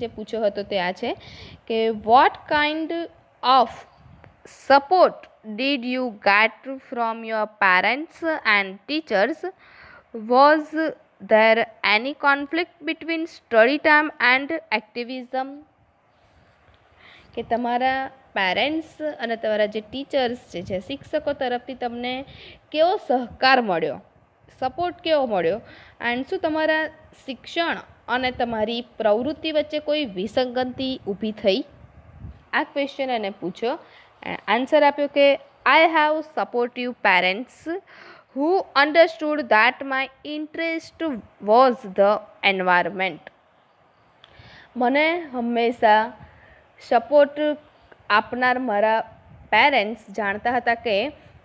જે પૂછ્યો હતો તે આ છે કે what kind of support did you get from your parents and teachers? Was there any conflict between study time and activism? કે તમારા પેરેન્ટ્સ અને તમારા જે ટીચર્સ છે શિક્ષકો તરફથી તમને કેવો સહકાર મળ્યો, સપોર્ટ કેવો મળ્યો, એન્ડ શું તમારા શિક્ષણ અને તમારી પ્રવૃત્તિ વચ્ચે કોઈ વિસંગતિ ઊભી થઈ? આ ક્વેશ્ચન એને પૂછ્યો. આન્સર આપ્યો કે I have supportive parents who understood that my interest was the environment. મને હંમેશા સપોર્ટ આપનાર મારા પેરેન્ટ્સ જાણતા હતા કે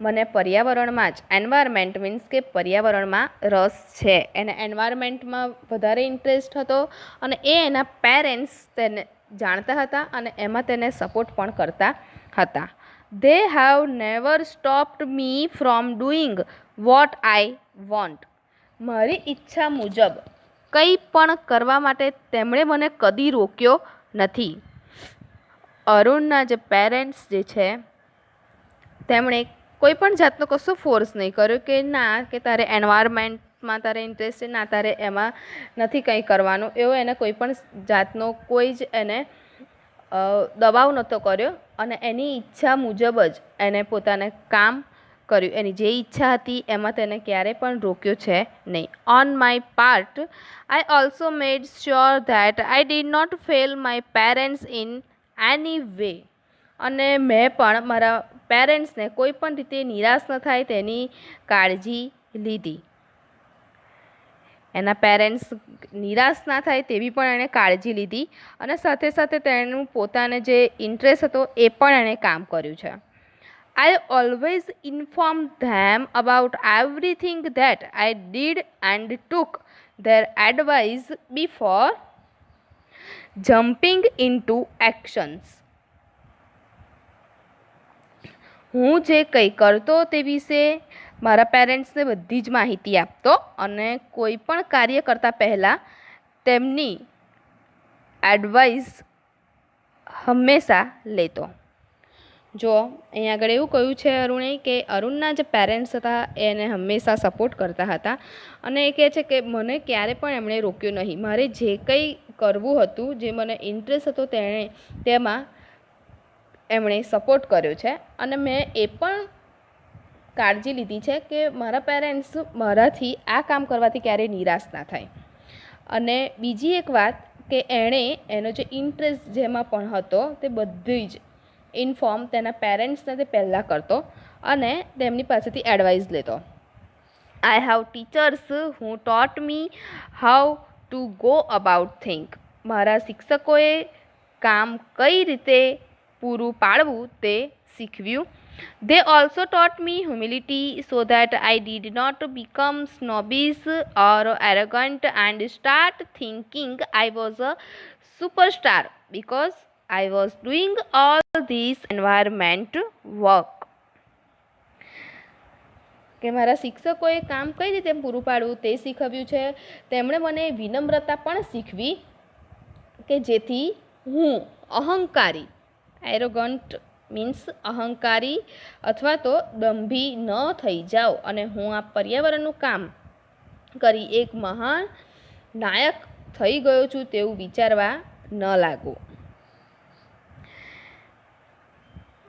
મને પર્યાવરણમાં જ, એન્વાયરમેન્ટ મીન્સ કે પર્યાવરણમાં રસ છે, એને એન્વાયરમેન્ટમાં વધારે ઇન્ટરેસ્ટ હતો અને એના પેરેન્ટ્સ તેને જાણતા હતા અને એમાં તેને સપોર્ટ પણ કરતા હતા. They have never stopped me from doing what I want. મારી ઈચ્છા મુજબ કંઈ પણ કરવા માટે તેમણે મને કદી રોક્યો નથી. અરુણના જે પેરેન્ટ્સ જે છે તેમણે કોઈ પણ જાતનો કશો ફોર્સ નહીં કર્યો કે ના કે તારે એન્વાયરમેન્ટમાં તારે ઇન્ટરેસ્ટ છે, ના તારે એમાં નથી કંઈ કરવાનું, એવો એને કોઈ પણ જાતનો કોઈ જ એને દબાવ નહોતો કર્યો અને એની ઈચ્છા મુજબ જ એને પોતાને કામ કર્યું. એની જે ઈચ્છા હતી એમાં તેને ક્યારેય પણ રોક્યો છે નહીં. On my part I also made sure that I did not fail my parents in any way. અને મેં પણ મારા પેરેન્ટ્સને કોઈ પણ રીતે નિરાશ ન થાય તેની કાળજી લીધી. એના પેરેન્ટ્સ નિરાશ ના થાય તેવી પણ એણે કાળજી લીધી અને સાથે સાથે તેનું પોતાને જે ઇન્ટરેસ્ટ હતો એ પણ એણે કામ કર્યું છે. I always inform them about everything that I did and took there advice before jumping into actions. હું જે કંઈ કરતો તે વિશે મારા પેરેન્ટ્સને બધી જ માહિતી આપતો અને કોઈ પણ કાર્ય કરતાં પહેલાં તેમની એડવાઇસ હંમેશા લેતો. જો અહીંયા આગળ એવું કહ્યું છે અરુણે કે અરુણના જે પેરેન્ટ્સ હતા એને હંમેશા સપોર્ટ કરતા હતા અને એ કહે છે કે મને ક્યારે પણ એમણે રોક્યો નહીં. મારે જે કંઈ કરવું હતું, જે મને ઇન્ટરેસ્ટ હતો તેમાં એમણે સપોર્ટ કર્યો છે અને મેં એ પણ કાળજી લીધી છે કે મારા પેરેન્ટ્સ મારાથી આ કામ કરવાથી ક્યારેય નિરાશ ના થાય. અને બીજી એક વાત કે એણે એનો જે ઇન્ટરેસ્ટ જેમાં પણ હતો તે બધી જ ઇન્ફોર્મ તેના પેરેન્ટ્સને તે પહેલાં કરતો અને તેમની પાસેથી એડવાઇસ લેતો. I have teachers who taught me how to go about think. મારા શિક્ષકોએ કામ કઈ રીતે પૂરું પાડવું તે શીખવ્યું. They also taught me humility so that I did not become snobbish or arrogant and start thinking I was a superstar because I was doing all this environment work. કે મારા શિક્ષકોએ કામ કઈ રીતે પૂરું પાડવું તે શીખવ્યું છે. તેમણે મને વિનમ્રતા પણ શીખવી કે જેથી હું અહંકારી, એરોગન્ટ મીન્સ અહંકારી અથવા તો દંભી ન થઈ જાઉં અને હું આ પર્યાવરણનું કામ કરી એક મહાન નાયક થઈ ગયો છું તેવું વિચારવા ન લાગવું.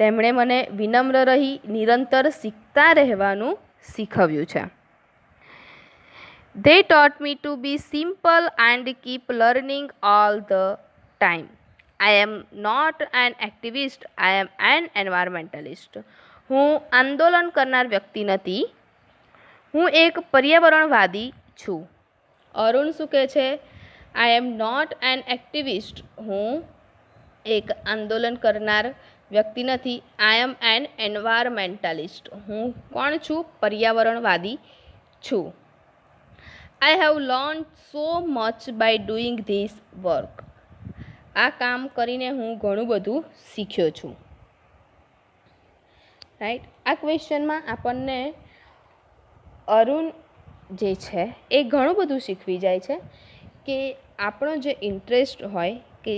તેમણે મને વિનમ્ર રહી નિરંતર શીખતા રહેવાનું શીખવ્યું છે. They taught me to be simple and keep learning all the time. I am not an activist, I am an environmentalist. હું આંદોલન કરનાર વ્યક્તિ નથી, હું એક પર્યાવરણવાદી છું. અરુણ શું કહે છે? આઈ એમ નોટ એન એક્ટિવિસ્ટ. હું એક આંદોલન કરનાર વ્યક્તિ નથી. આઈ એમ એન એન્વાયરમેન્ટાલિસ્ટ. હું કોણ છું? પર્યાવરણવાદી છું. I have learn so much bye doing this work. આ કામ કરીને હું ઘણું બધું શીખ્યો છું. રાઈટ. આ ક્વેશ્ચનમાં આપણને અરુણ જે છે એ ઘણું બધું શીખવી જાય છે કે આપણો જે ઇન્ટરેસ્ટ હોય કે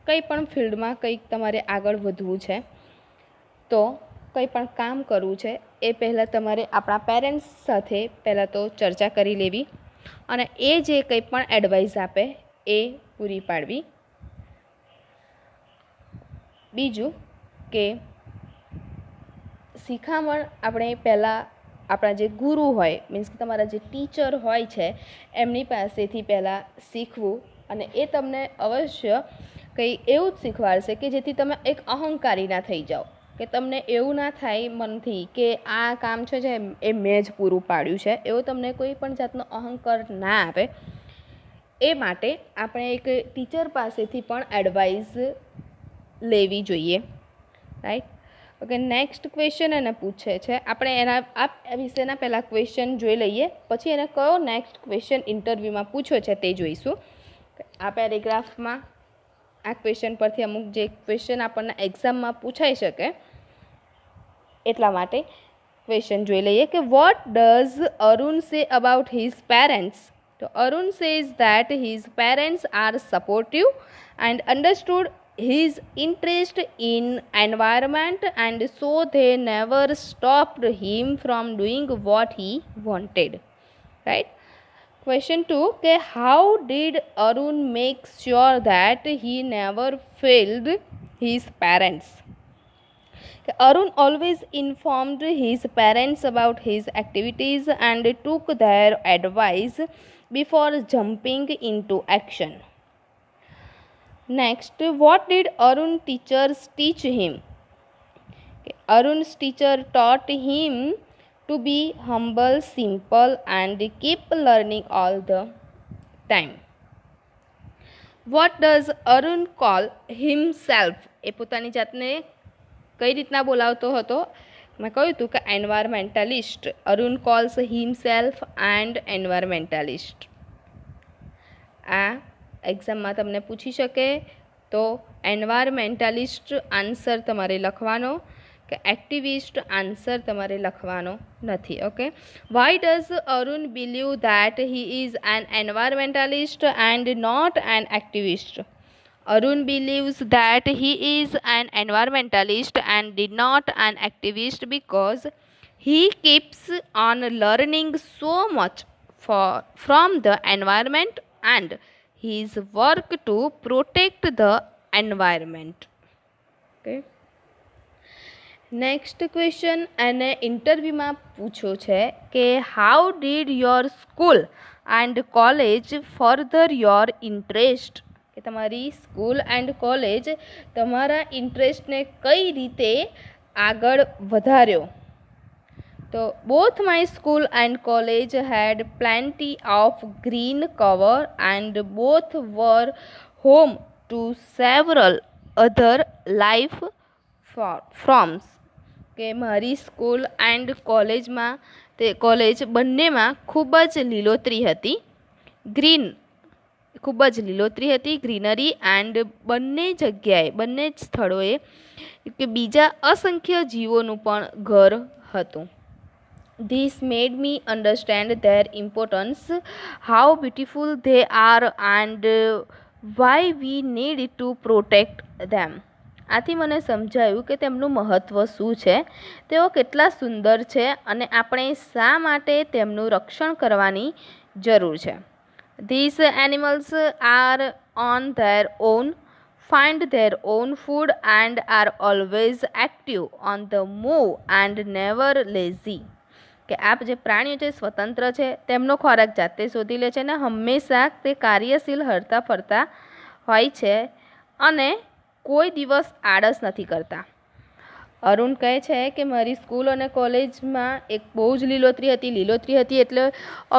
કંઈ પણ ફિલ્ડમાં કંઈક તમારે આગળ વધવું છે તો કંઈ પણ કામ કરવું છે એ પહેલાં તમારે આપણા પેરેન્ટ્સ સાથે પહેલાં તો ચર્ચા કરી લેવી અને એ જે કંઈ પણ એડવાઇસ આપે એ પૂરી પાડવી. બીજું કે શિખામણ આપણે પહેલાં આપણા જે ગુરુ હોય મીન્સ કે તમારા જે ટીચર હોય છે એમની પાસેથી પહેલાં શીખવું અને એ તમને અવશ્ય કંઈ એવું જ શીખવાડશે કે જેથી તમે એક અહંકારી ના થઈ જાઓ, કે તમને એવું ના થાય મનથી કે આ કામ છે જે એ મેં જ પૂરું પાડ્યું છે, એવો તમને કોઈ પણ જાતનો અહંકાર ના આવે. એ માટે આપણે એક ટીચર પાસેથી પણ એડવાઇસ લેવી જોઈએ, રાઈટ. ઓકે, નેક્સ્ટ ક્વેશ્ચન એને પૂછે છે, આપણે એના આ વિશેના પહેલાં ક્વેશ્ચન જોઈ લઈએ, પછી એને કયો નેક્સ્ટ ક્વેશ્ચન ઇન્ટરવ્યૂમાં પૂછ્યો છે તે જોઈશું. આ પેરેગ્રાફમાં આ ક્વેશ્ચન પરથી અમુક જે ક્વેશ્ચન આપણને એક્ઝામમાં પૂછાઈ શકે એટલા માટે ક્વેશ્ચન જોઈ લઈએ કે what does Arun say about his parents. તો Arun says that his parents are supportive and understood his interest in environment and so they never stopped him from doing what he wanted, right. Question 2 કે how did Arun make sure that he never failed his parents. Arun always informed his parents about his activities and took their advice before jumping into action. Next, what did Arun teachers teach him? Arun's teacher taught him to be humble, simple and keep learning all the time. What does Arun call himself? એ પોતાની જાતને કઈ રીતના બોલાવતો હતો? મેં કહ્યું હતું કે environmentalist. Arun calls himself and environmentalist. આ એક્ઝામમાં તમને પૂછી શકે તો એન્વાયરમેન્ટલિસ્ટ આન્સર તમારે લખવાનો, કે એક્ટિવિસ્ટ આન્સર તમારે લખવાનો નથી. Okay, why does Arun believe that he is an environmentalist and not an activist. Arun believes that he is an environmentalist and not an activist because he keeps on learning so much from the environment and his work to protect the environment. Okay. Next question એને ઇન્ટરવ્યૂમાં પૂછ્યો છે કે how did your school and college further your interest. કે તમારી school and college તમારા ઇન્ટરેસ્ટને કઈ રીતે આગળ વધાર્યો. તો both my school and college had plenty of green cover and both were home to several other life forms. કે મારી સ્કૂલ એન્ડ કોલેજ બંનેમાં ખૂબ જ લીલોતરી હતી, ખૂબ જ લીલોતરી હતી, ગ્રીનરી, એન્ડ બંને જગ્યાએ બંને જ સ્થળોએ કે બીજા અસંખ્ય જીવોનું પણ ઘર હતું. This made me understand there importance, how beautiful they are and why we need to protect them. આથી મને સમજાયું કે તેમનું મહત્ત્વ શું છે, તેઓ કેટલા સુંદર છે અને આપણે શા માટે તેમનું રક્ષણ કરવાની જરૂર છે. These animals are on their own, find their own food and are always active on the move and never lazy. કે આ જે પ્રાણીઓ છે સ્વતંત્ર છે, તેમનો ખોરાક જાતે શોધી લે છે અને હંમેશા તે કાર્યશીલ હરતા ફરતા હોય છે અને કોઈ દિવસ આળસ નથી કરતા. અરુણ કહે છે કે મારી સ્કૂલ અને કોલેજમાં એક બહુ જ લીલોતરી હતી એટલે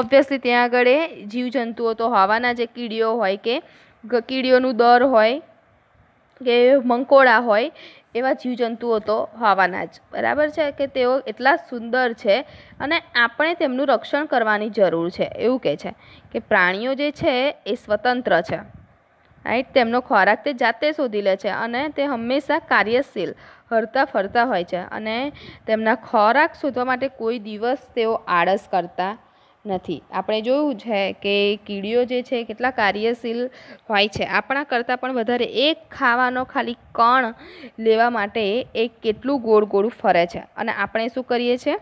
ઓબ્વિયસલી ત્યાં આગળ જીવજંતુઓ તો હોવાના, જે કીડીઓ હોય કે કીડીઓનું દર હોય કે મંકોડા હોય એવા જીવજંતુઓ તો હોવાના જ, બરાબર છે. કે તેઓ એટલા સુંદર છે અને આપણે તેમનું રક્ષણ કરવાની જરૂર છે. એવું કહે છે કે પ્રાણીઓ જે છે એ સ્વતંત્ર છે, રાઈટ. તેમનો ખોરાક તે જાતે શોધી લે છે અને તે હંમેશા કાર્યશીલ હરતા ફરતા હોય છે અને તેમના ખોરાક શોધવા માટે કોઈ દિવસ તેઓ આળસ કરતા નથી. આપણે જોયું છે કે કીડીઓ જે છે કેટલા કાર્યશીલ હોય છે. આપણા કરતાં પણ વધારે એક ખાવાનો ખાલી કણ લેવા માટે એ કેટલું ગોળ ગોળ ફરે છે, અને આપણે શું કરીએ છીએ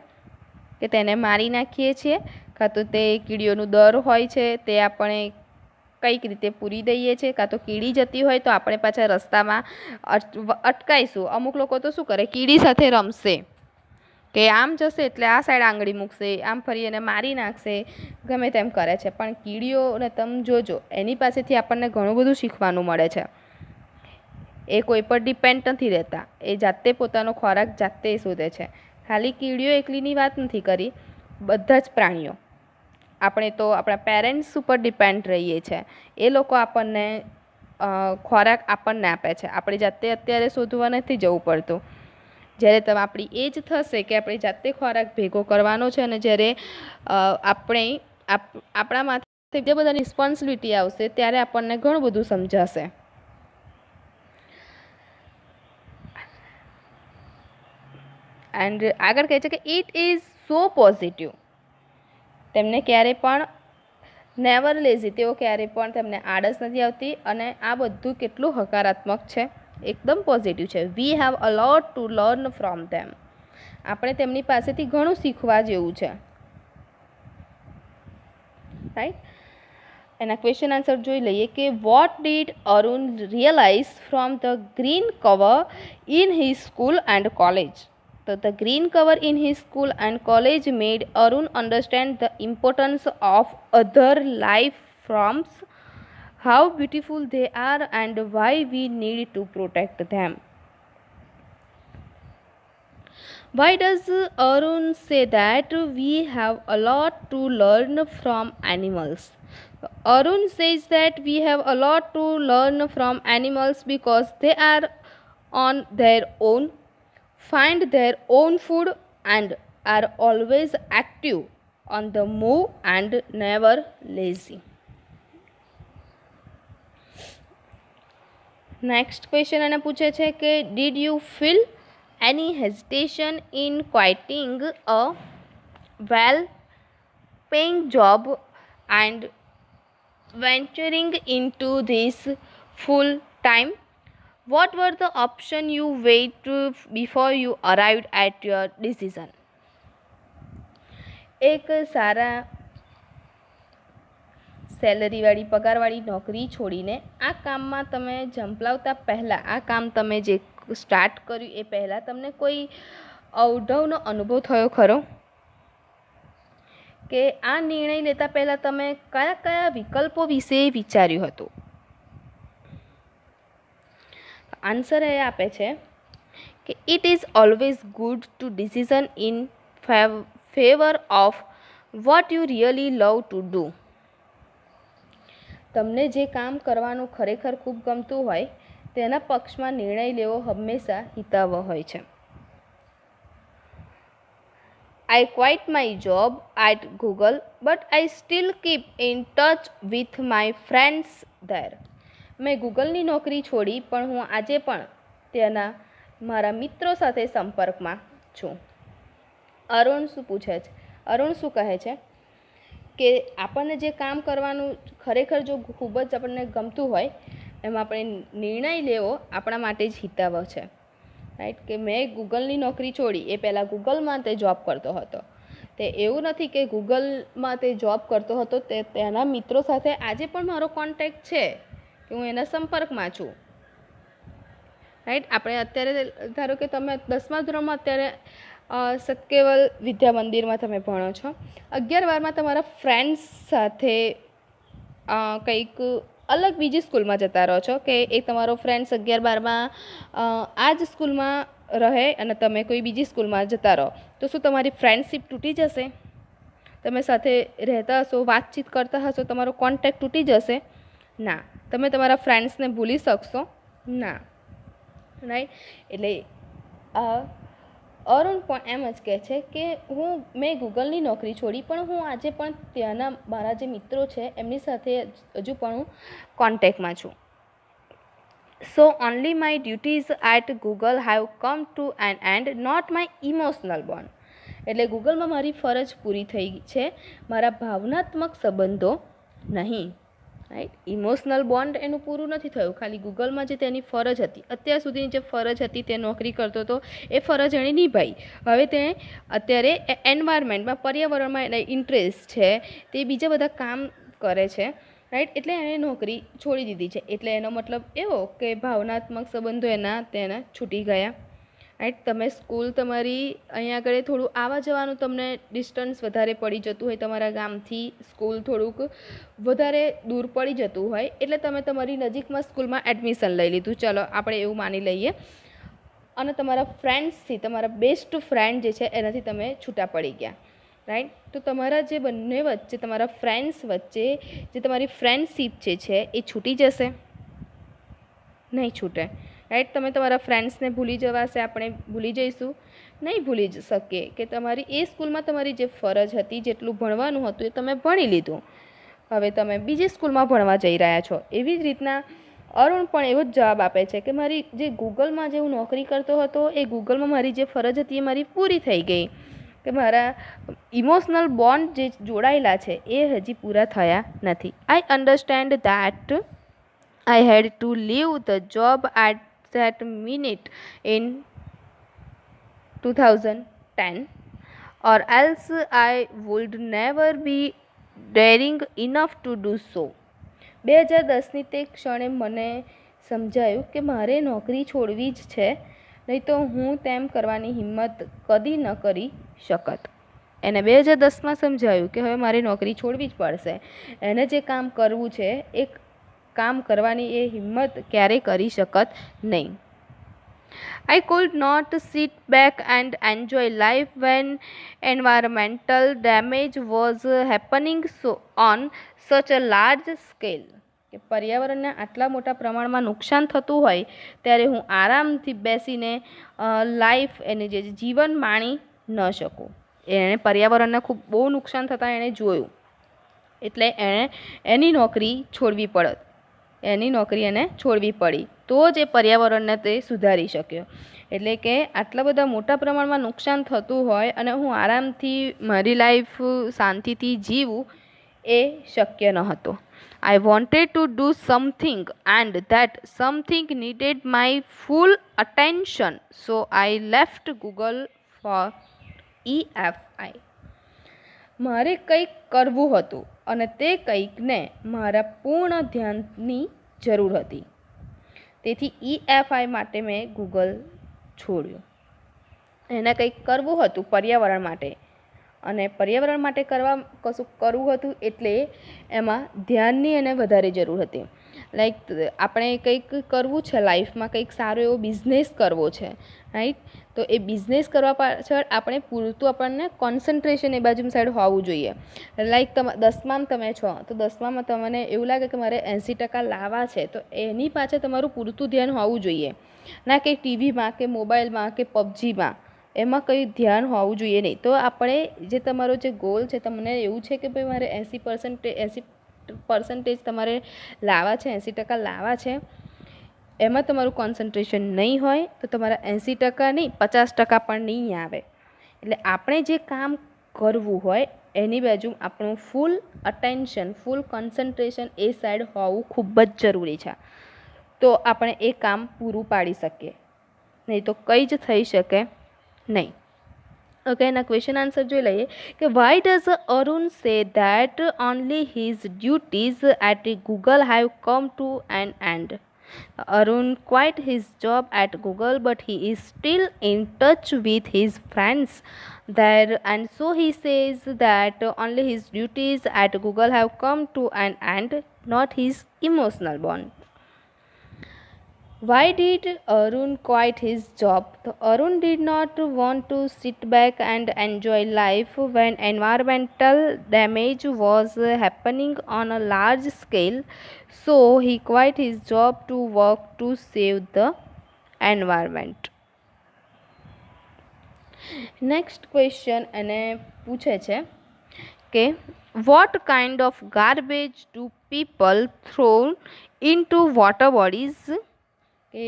કે તેને મારી નાખીએ છીએ, કાં તો તે કીડીઓનું દર હોય છે તે આપણે કંઈક રીતે પૂરી દઈએ છીએ, કાં તો કીડી જતી હોય તો આપણે પાછા રસ્તામાં અટકાઈશું. અમુક લોકો તો શું કરે, કીડી સાથે રમશે કે આમ જશે એટલે આ સાઈડ આંગળી મૂકશે, આમ ફરી એને મારી નાખશે, ગમે તેમ કરે છે. પણ કીડીઓને તમે જોજો, એની પાસેથી આપણને ઘણું બધું શીખવાનું મળે છે. એ કોઈ પર ડિપેન્ડ નથી રહેતા, એ જાતે પોતાનો ખોરાક જાતે શોધે છે. ખાલી કીડીઓ એકલીની વાત નથી કરી, બધા જ પ્રાણીઓ. આપણે તો આપણા પેરેન્ટ્સ ઉપર ડિપેન્ડ રહીએ છીએ. એ લોકો આપણને ખોરાક આપણને આપે છે, આપણે જાતે અત્યારે શોધવા નથી જવું પડતું. જ્યારે તમે આપણી એજ થશે કે આપણે જાતે ખોરાક ભેગો કરવાનો છે, અને જ્યારે આપણા માથે જે બધા રિસ્પોન્સિબિલિટી આવશે ત્યારે આપણને ઘણું બધું સમજાશે. એન્ડ આગળ કહે છે કે ઇટ ઇઝ સો પોઝિટિવ. તેમને ક્યારેય પણ નેવર લેઝી, તેઓ ક્યારેય પણ તેમને આળસ નથી આવતી, અને આ બધું કેટલું હકારાત્મક છે, એકદમ પોઝિટિવ છે. We have a lot to learn from them. આપણે તેમની પાસેથી ઘણું શીખવા જેવું છે, રાઈટ. એના ક્વેશ્ચન આન્સર જોઈ લઈએ કે what did Arun realize from the green cover in his school and college. તો the green cover in his school and college made Arun understand the importance of other life forms, how beautiful they are and why we need to protect them. Why does Arun say that we have a lot to learn from animals? Arun says that we have a lot to learn from animals because they are on their own, find their own food, and are always active, on the move, and never lazy. Next question એને પૂછે છે કે did you feel any hesitation in quitting a well paying job and venturing into this full time? What were the options you weighed before you arrived at your decision? એક સારા સેલરીવાળી પગારવાળી નોકરી છોડીને આ કામમાં તમે ઝંપલાવતા પહેલાં, આ કામ તમે જે સ્ટાર્ટ કર્યું એ પહેલાં તમને કોઈ અવઢવનો અનુભવ થયો ખરો? કે આ નિર્ણય લેતા પહેલાં તમે કયા કયા વિકલ્પો વિશે વિચાર્યું હતું? આન્સર એ આપે છે કે it is always good to decision in favour of what you really love to do. તમને જે કામ કરવાનું ખરેખર ખૂબ ગમતું હોય તેના પક્ષમાં નિર્ણય લેવો હંમેશા હિતાવહ હોય છે. I quit my job at Google, but I still keep in touch with my friends there. મેં ગૂગલની નોકરી છોડી, પણ હું આજે પણ ત્યાંના મારા મિત્રો સાથે સંપર્કમાં છું. અરુણ શું પૂછે છે, અરુણ શું કહે છે કે આપણને જે કામ કરવાનું ખરેખર જો ખૂબ જ આપણને ગમતું હોય એમાં આપણે નિર્ણય લેવો આપણા માટે જ હિતાવહ છે, રાઈટ. કે મેં ગૂગલની નોકરી છોડી, એ પહેલાં ગૂગલમાં તે જોબ કરતો હતો. તે એવું નથી કે ગૂગલમાં તે જોબ કરતો હતો, તે તેના મિત્રો સાથે આજે પણ મારો કોન્ટેક્ટ છે, કે હું એના સંપર્કમાં છું, રાઈટ. આપણે અત્યારે ધારો કે તમે 10મા ધોરણમાં અત્યારે સતકેવલ વિદ્યા મંદિરમાં તમે ભણો છો, 11-12માં તમારા ફ્રેન્ડ્સ સાથે કંઈક અલગ બીજી સ્કૂલમાં જતા રહો છો, કે એ તમારો ફ્રેન્ડ્સ 11-12માં આ જ સ્કૂલમાં રહે અને તમે કોઈ બીજી સ્કૂલમાં જતા રહો, તો શું તમારી ફ્રેન્ડશીપ તૂટી જશે? તમે સાથે રહેતા હશો, વાતચીત કરતા હશો, તમારો કોન્ટેક્ટ તૂટી જશે? ના. તમે તમારા ફ્રેન્ડ્સને ભૂલી શકશો? ના, રાઈટ. એટલે અરુણ પણ એમ જ કહે છે કે મેં ગૂગલની નોકરી છોડી, પણ હું આજે પણ ત્યાંના મારા જે મિત્રો છે એમની સાથે હજુ પણ હું કોન્ટેક્ટમાં છું. So only my duties at Google have come to an end, not my emotional bond. એટલે ગૂગલમાં મારી ફરજ પૂરી થઈ છે, મારા ભાવનાત્મક સંબંધો નહીં. રાઈટ, ઇમોશનલ બોન્ડ એનું પૂરું નથી થયું, ખાલી ગૂગલમાં જે તેની ફરજ હતી, અત્યાર સુધીની જે ફરજ હતી, તે નોકરી કરતો હતો, એ ફરજ એણે નિભાવી. હવે તે અત્યારે એન્વાયરમેન્ટમાં, પર્યાવરણમાં એને ઇન્ટરેસ્ટ છે, તે બીજા બધા કામ કરે છે. રાઈટ, એટલે એણે નોકરી છોડી દીધી છે. એટલે એનો મતલબ એવો કે ભાવનાત્મક સંબંધો તેના છૂટી ગયા. રાઈટ, તમે સ્કૂલ તમારી અહીંયા આગળ થોડું આવવા જવાનું તમને ડિસ્ટન્સ વધારે પડી જતું હોય, તમારા ગામથી સ્કૂલ થોડુંક વધારે દૂર પડી જતું હોય, એટલે તમે તમારી નજીકમાં સ્કૂલમાં એડમિશન લઈ લીધું, ચલો આપણે એવું માની લઈએ. અને તમારા ફ્રેન્ડ્સથી, તમારા બેસ્ટ ફ્રેન્ડ જે છે એનાથી તમે છૂટા પડી ગયા. રાઈટ, તો તમારા જે બંને વચ્ચે, તમારા ફ્રેન્ડ્સ વચ્ચે જે તમારી ફ્રેન્ડશીપ જે છે એ છૂટી જશે? નહીં છૂટે. રાઈટ, તમે તમારા ફ્રેન્ડ્સને ભૂલી જવાશે, આપણે ભૂલી જઈશું? નહીં ભૂલી શકીએ. કે તમારી એ સ્કૂલમાં તમારી જે ફરજ હતી, જેટલું ભણવાનું હતું એ તમે ભણી લીધું, હવે તમે બીજી સ્કૂલમાં ભણવા જઈ રહ્યા છો. એવી જ રીતના અરુણ પણ એવો જ જવાબ આપે છે કે મારી જે ગૂગલમાં જે હું નોકરી કરતો હતો, એ ગૂગલમાં મારી જે ફરજ હતી એ મારી પૂરી થઈ ગઈ, કે મારા ઇમોશનલ બોન્ડ જે જોડાયેલા છે એ હજી પૂરા થયા નથી. આઈ understand that I had to leave the job at that minute in 2010, or else I would never be daring enough to do so. 2010ની તે ક્ષણે મને સમજાયું કે મારે નોકરી છોડવી જ છે, નહીં તો હું તેમ કરવાની હિંમત કદી ન કરી શકત. એને 2010માં સમજાયું કે હવે મારે નોકરી છોડવી જ પડશે, એને જે કામ કરવું છે એ કામ કરવાની એ હિંમત ક્યારેય કરી શકત નહીં. I could not sit back and enjoy life when environmental damage was happening on such a large scale. કે પર્યાવરણને આટલા મોટા પ્રમાણમાં નુકસાન થતું હોય ત્યારે હું આરામથી બેસીને લાઈફ એની જે જીવન માણી ન શકું. એણે પર્યાવરણને ખૂબ બહુ નુકસાન થતાં એણે જોયું, એટલે એણે એની નોકરી છોડવી પડત. એની નોકરી એને છોડવી પડી, તો જ એ પર્યાવરણને તે સુધારી શક્યો. એટલે કે આટલા બધા મોટા પ્રમાણમાં નુકસાન થતું હોય અને હું આરામથી મારી લાઈફ શાંતિથી જીવું, એ શક્ય ન હતું. I wanted to do something and that something needed my full attention, so I left Google for EFI. મારે કંઈક કરવું હતું અને તે કંઈકને મારા પૂર્ણ ધ્યાનની જરૂર હતી, તેથી EFI માટે મેં ગૂગલ છોડ્યું. એને કંઈક કરવું હતું પર્યાવરણ માટે, અને પર્યાવરણ માટે કશું કરવું હતું, એટલે એમાં ધ્યાનની એને વધારે જરૂર હતી. લાઈક આપણે કંઈક કરવું છે લાઈફમાં, કંઈક સારો એવો બિઝનેસ કરવો છે, રાઈટ, તો એ બિઝનેસ કરવા પાછળ આપણે પૂરતું આપણને કોન્સન્ટ્રેશન એ બાજુ સાઈડ હોવું જોઈએ. લાઈક 10માં તમે છો, તો 10માં તમને એવું લાગે કે મારે 80% લાવવા છે, તો એની પાછળ તમારું પૂરતું ધ્યાન હોવું જોઈએ, ના કે ટીવીમાં કે મોબાઈલમાં કે પબજીમાં, એમાં કંઈ ધ્યાન હોવું જોઈએ નહીં. તો આપણે જે તમારો જે ગોલ છે, તમને એવું છે કે ભાઈ મારે 80% તમારે લાવવા છે, 80% લાવવા છે, એમાં તમારું કોન્સન્ટ્રેશન નહીં હોય તો તમારા 80% નહીં, 50% પણ નહીં આવે. એટલે આપણે જે કામ કરવું હોય એની બાજુ આપણું ફૂલ અટેન્શન, ફૂલ કોન્સન્ટ્રેશન એ સાઈડ હોવું ખૂબ જ જરૂરી છે, તો આપણે એ કામ પૂરું પાડી શકીએ, નહીં તો કંઈ જ થઈ શકે નહીં. ઓકે, એના ક્વેશ્ચન આન્સર જોઈ લઈએ કે Y does Arun say that only his duties at Google have come to an end? Arun quit his job at Google, but he is still in touch with his friends there, and so he says that only his duties at Google have come to an end, not his emotional bond. Why did Arun quit his job? Arun did not want to sit back and enjoy life when environmental damage was happening on a large scale, so he quit his job to work to save the environment. Next question એને પૂછે છે કે what kind of garbage do people throw into water bodies? કે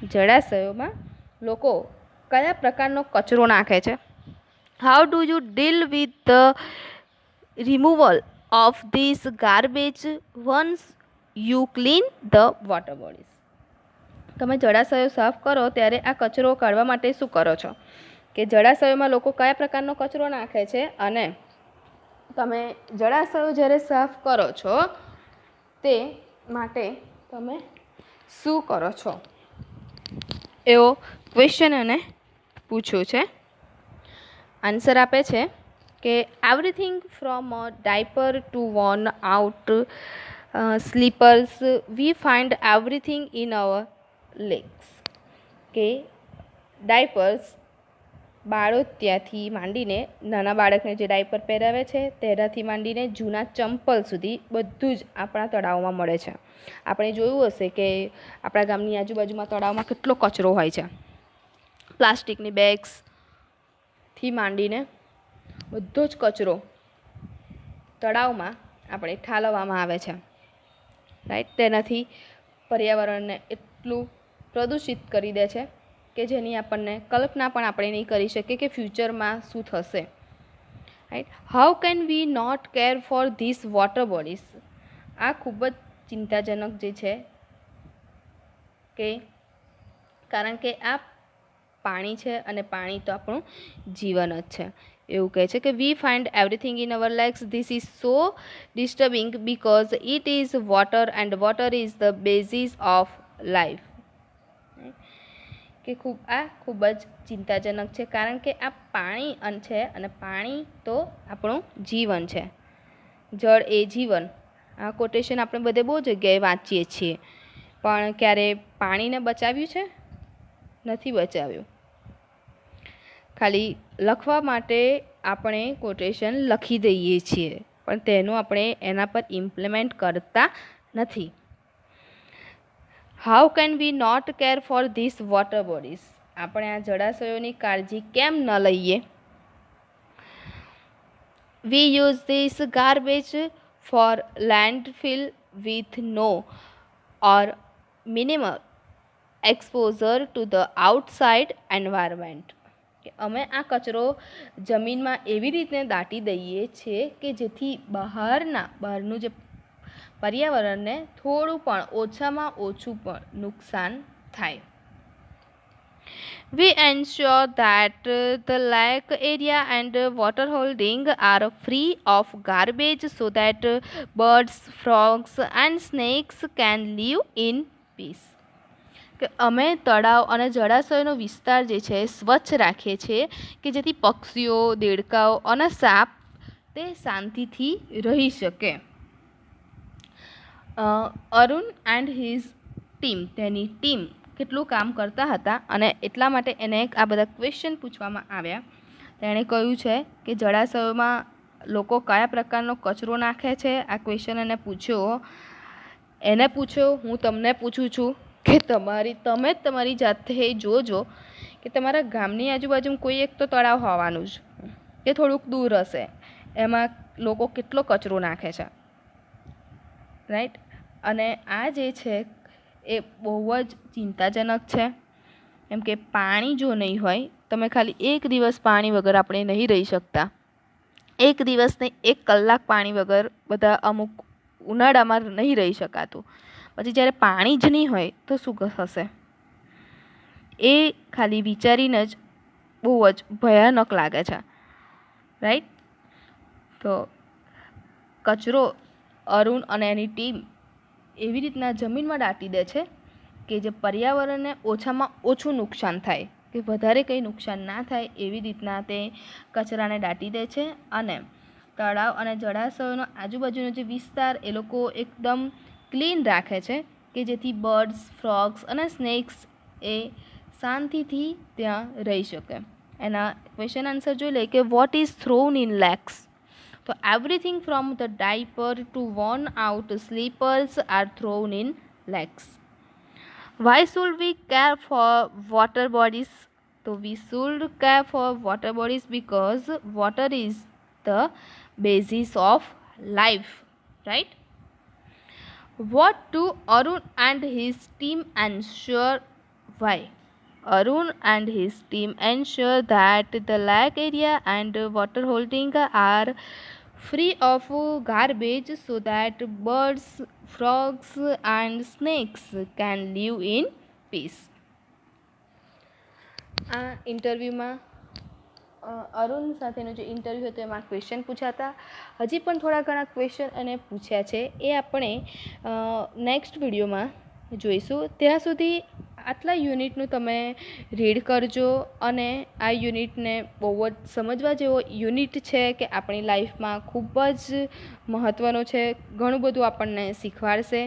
જળાશયોમાં લોકો કયા પ્રકારનો કચરો નાખે છે? How do you deal with the removal of this garbage once you clean the water bodies? તમે જળાશયો સાફ કરો ત્યારે આ કચરો કાઢવા માટે શું કરો છો? કે જળાશયોમાં લોકો કયા પ્રકારનો કચરો નાખે છે અને તમે જળાશયો જ્યારે સાફ કરો છો તે માટે તમે શું કરો છો? એવો ક્વેશ્ચન એને પૂછ્યું છે. આન્સર આપે છે કે everything from a diaper to worn out slippers we find everything in our legs. કે ડાયપર્સ બાળોત્યાથી માંડીને નાના બાળકને જે ડાયપર પહેરાવે છે તેનાથી માંડીને જૂના ચંપલ સુધી બધું જ આપણા તળાવમાં મળે છે. આપણે જોયું હશે કે આપણા ગામની આજુબાજુમાં તળાવમાં કેટલો કચરો હોય છે. પ્લાસ્ટિકની બેગ્સથી માંડીને બધો જ કચરો તળાવમાં આપણે ઠાલવવામાં આવે છે, રાઈટ. તેનાથી પર્યાવરણને એટલું પ્રદૂષિત કરી દે છે કે જેની આપણને કલ્પના પણ આપણે નહીં કરી શકીએ કે ફ્યુચરમાં શું થશે, right. How can we not care for this water bodies? આ ખૂબ જ ચિંતાજનક જે છે કે કારણ કે આ પાણી છે અને પાણી તો આપણું જીવન જ છે. એવું કહે છે કે વી find everything in our legs. This is so disturbing because it is water and water is the basis of life. કે ખૂબ જ ચિંતાજનક છે કારણ કે આ પાણી છે અને પાણી તો આપણું જીવન છે. જળ એ જીવન. આ કોટેશન આપણે બધે બહુ જગ્યાએ વાંચીએ છીએ, પણ ક્યારે પાણીને બચાવ્યું છે? નથી બચાવ્યું. ખાલી લખવા માટે આપણે કોટેશન લખી દઈએ છીએ, પણ તેનું આપણે એના પર ઇમ્પ્લિમેન્ટ કરતા નથી. How can we not care for this water bodies? આપણે આ જળાશયોની કાળજી કેમ ન લઈએ? We use this garbage for landfill with no or minimal exposure to the outside environment. કે અમે આ કચરો જમીનમાં એવી રીતે દાટી દઈએ છીએ કે જેથી બહારનું જે પર્યાવરણને થોડું પણ ઓછામાં ઓછું પણ નુકસાન થાય. We ensure that the lake area and water holding are free of garbage so that birds, frogs and snakes can live in peace. કે અમે તળાવ અને જળાશયનો વિસ્તાર જે છે સ્વચ્છ રાખીએ છીએ કે જેથી પક્ષીઓ, દેડકાઓ અને સાપ તે શાંતિથી રહી શકે. અરુણ એન્ડ હિઝ ટીમ, તેની ટીમ કેટલું કામ કરતા હતા અને એટલા માટે એને આ બધા ક્વેશ્ચન પૂછવામાં આવ્યા. તેણે કહ્યું છે કે જળાશયોમાં લોકો કયા પ્રકારનો કચરો નાખે છે. આ ક્વેશ્ચન એને પૂછ્યો. હું તમને પૂછું છું કે તમે જ તમારી જાતે જોજો કે તમારા ગામની આજુબાજુમાં કોઈ એક તો તળાવ હોવાનું જ કે થોડુંક દૂર હશે, એમાં લોકો કેટલો કચરો નાખે છે, રાઈટ. અને આ જે છે એ બહુ જ ચિંતાજનક છે. એમ કે પાણી જો નહીં હોય, તમે ખાલી એક દિવસ પાણી વગર આપણે નહીં રહી શકતા. એક દિવસ નહીં, 1 કલાક પાણી વગર બધા અમુક ઉનાળામાં નહીં રહી શકાતું. પછી જ્યારે પાણી જ નહીં હોય તો શું થશે? એ ખાલી વિચારીને જ બહુ જ ભયાનક લાગે છે, રાઈટ. તો કચરો અરુણ અને એની ટીમ એવી રીતના જમીનમાં દાટી દે છે કે જે પર્યાવરણને ઓછામાં ઓછું નુકસાન થાય, કે વધારે કંઈ નુકસાન ના થાય એવી રીતના તે કચરાને દાટી દે છે. અને તળાવ અને જળાશયોનો આજુબાજુનો જે વિસ્તાર એ લોકો એકદમ ક્લીન રાખે છે કે જેથી બર્ડ્સ, ફ્રોગ્સ અને સ્નેક્સ એ શાંતિથી ત્યાં રહી શકે. એના ક્વેશ્ચન આન્સર જોઈ લે કે what is thrown in lakes? તો everything from the diaper to worn out sleepers are thrown in lakes. Why should we care for water bodies? So we should care for water bodies because water is the basis of life, right? What do Arun and his team ensure? Why? Arun and his team ensure that the lake area and water holding are free of garbage so that birds, frogs, and snakes can live in peace. આ ઇન્ટરવ્યૂમાં અરુણ સાથેનો જે interview હતો એમાં question પૂછાતા, હજી પણ થોડા ઘણા question એને પૂછ્યા છે એ આપણે નેક્સ્ટ વિડીયોમાં જોઈશું. ત્યાં સુધી આટલા યુનિટનું તમે રીડ કરજો અને આ યુનિટને બહુ જ સમજવા જેવો યુનિટ છે કે આપણી લાઈફમાં ખૂબ જ મહત્ત્વનો છે, ઘણું બધું આપણને શીખવાડશે.